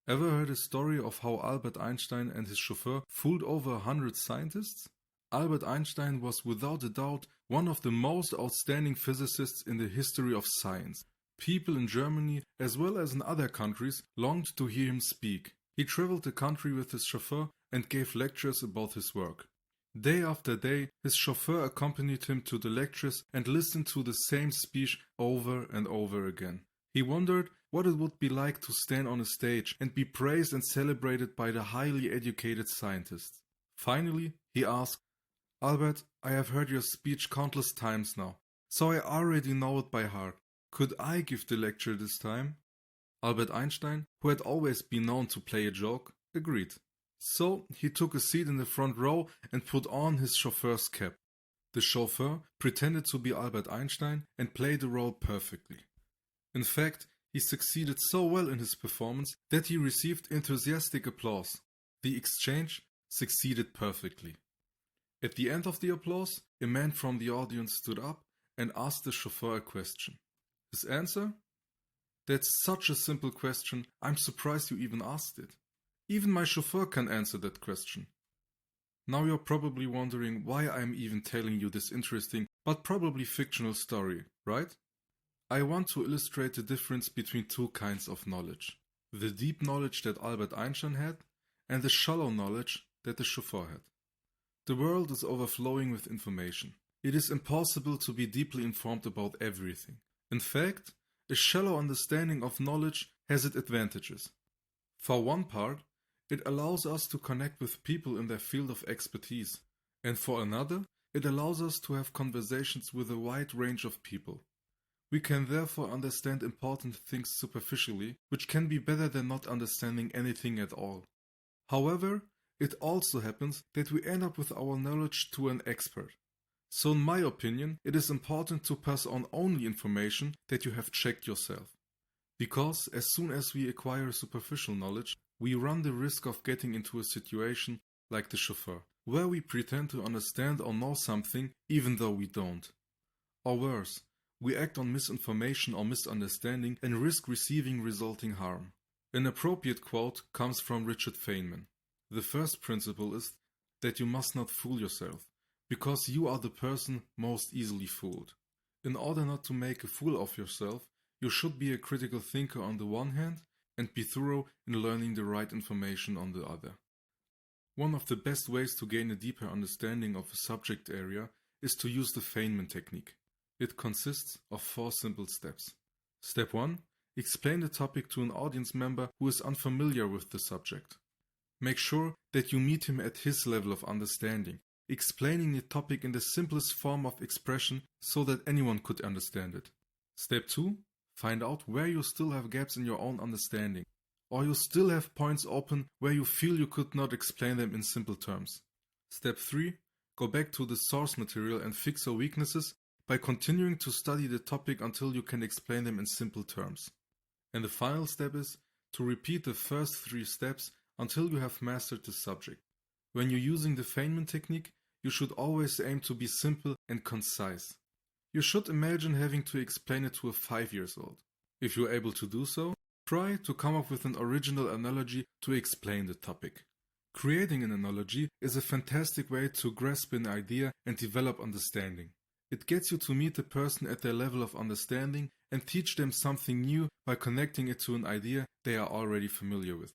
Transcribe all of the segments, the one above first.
Ever heard a story of how Albert Einstein and his chauffeur fooled over 100 scientists? Albert Einstein was without a doubt one of the most outstanding physicists in the history of science. People in Germany, as well as in other countries, longed to hear him speak. He traveled the country with his chauffeur and gave lectures about his work. Day after day, his chauffeur accompanied him to the lectures and listened to the same speech over and over again. He wondered what it would be like to stand on a stage and be praised and celebrated by the highly educated scientists. Finally, he asked, "Albert, I have heard your speech countless times now, so I already know it by heart. Could I give the lecture this time?" Albert Einstein, who had always been known to play a joke, agreed. So he took a seat in the front row and put on his chauffeur's cap. The chauffeur pretended to be Albert Einstein and played the role perfectly. In fact, he succeeded so well in his performance that he received enthusiastic applause. The exchange succeeded perfectly. At the end of the applause, a man from the audience stood up and asked the chauffeur a question. His answer? "That's such a simple question, I'm surprised you even asked it. Even my chauffeur can answer that question." Now you're probably wondering why I'm even telling you this interesting but probably fictional story, right? I want to illustrate the difference between two kinds of knowledge. The deep knowledge that Albert Einstein had and the shallow knowledge that the chauffeur had. The world is overflowing with information. It is impossible to be deeply informed about everything. In fact, a shallow understanding of knowledge has its advantages. For one part, it allows us to connect with people in their field of expertise, and for another, it allows us to have conversations with a wide range of people. We can therefore understand important things superficially, which can be better than not understanding anything at all. However, it also happens that we end up with our knowledge to an expert. So in my opinion, it is important to pass on only information that you have checked yourself. Because as soon as we acquire superficial knowledge, we run the risk of getting into a situation like the chauffeur, where we pretend to understand or know something even though we don't. Or worse, we act on misinformation or misunderstanding and risk receiving resulting harm. An appropriate quote comes from Richard Feynman. The first principle is that you must not fool yourself, because you are the person most easily fooled. In order not to make a fool of yourself, you should be a critical thinker on the one hand and be thorough in learning the right information on the other. One of the best ways to gain a deeper understanding of a subject area is to use the Feynman Technique. It consists of 4 simple steps. Step 1. Explain the topic to an audience member who is unfamiliar with the subject. Make sure that you meet him at his level of understanding, explaining the topic in the simplest form of expression so that anyone could understand it. Step 2. Find out where you still have gaps in your own understanding, or you still have points open where you feel you could not explain them in simple terms. Step 3. Go back to the source material and fix your weaknesses by continuing to study the topic until you can explain them in simple terms. And the final step is to repeat the first 3 steps until you have mastered the subject. When you're using the Feynman technique, you should always aim to be simple and concise. You should imagine having to explain it to a 5-year-old. If you're able to do so, try to come up with an original analogy to explain the topic. Creating an analogy is a fantastic way to grasp an idea and develop understanding. It gets you to meet the person at their level of understanding and teach them something new by connecting it to an idea they are already familiar with.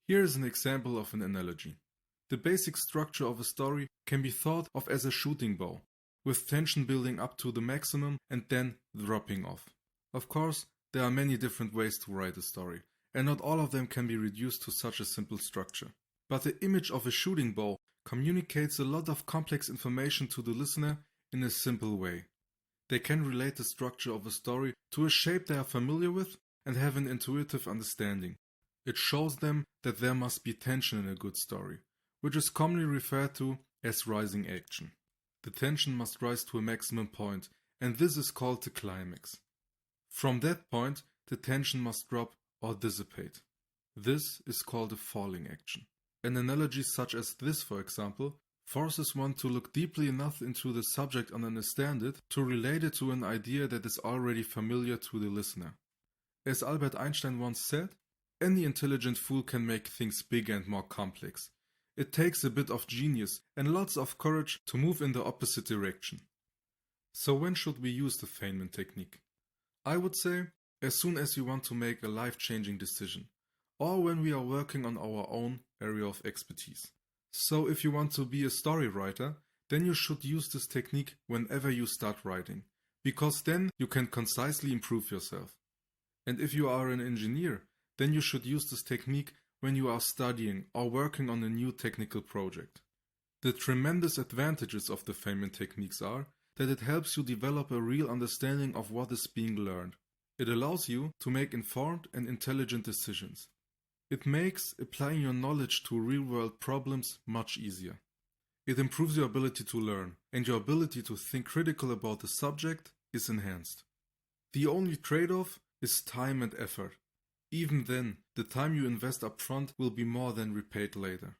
Here is an example of an analogy. The basic structure of a story can be thought of as a shooting bow, with tension building up to the maximum and then dropping off. Of course, there are many different ways to write a story, and not all of them can be reduced to such a simple structure. But the image of a shooting bow communicates a lot of complex information to the listener in a simple way. They can relate the structure of a story to a shape they are familiar with and have an intuitive understanding. It shows them that there must be tension in a good story, which is commonly referred to as rising action. The tension must rise to a maximum point, and this is called the climax. From that point, the tension must drop or dissipate. This is called a falling action. An analogy such as this, for example, forces one to look deeply enough into the subject and understand it to relate it to an idea that is already familiar to the listener. As Albert Einstein once said, any intelligent fool can make things bigger and more complex. It takes a bit of genius and lots of courage to move in the opposite direction. So when should we use the Feynman technique? I would say, as soon as you want to make a life-changing decision, or when we are working on our own area of expertise. So if you want to be a story writer, then you should use this technique whenever you start writing, because then you can concisely improve yourself. And if you are an engineer, then you should use this technique when you are studying or working on a new technical project. The tremendous advantages of the Feynman techniques are that it helps you develop a real understanding of what is being learned. It allows you to make informed and intelligent decisions. It makes applying your knowledge to real-world problems much easier. It improves your ability to learn, and your ability to think critical about the subject is enhanced. The only trade-off is time and effort. Even then, the time you invest up front will be more than repaid later.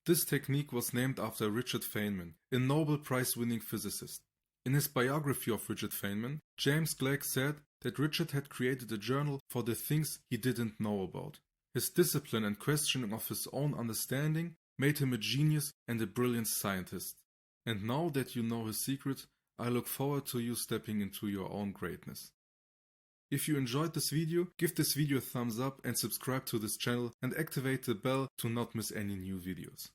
This technique was named after Richard Feynman, a Nobel Prize-winning physicist. In his biography of Richard Feynman, James Clegg said that Richard had created a journal for the things he didn't know about. His discipline and questioning of his own understanding made him a genius and a brilliant scientist. And now that you know his secret, I look forward to you stepping into your own greatness. If you enjoyed this video, give this video a thumbs up and subscribe to this channel and activate the bell to not miss any new videos.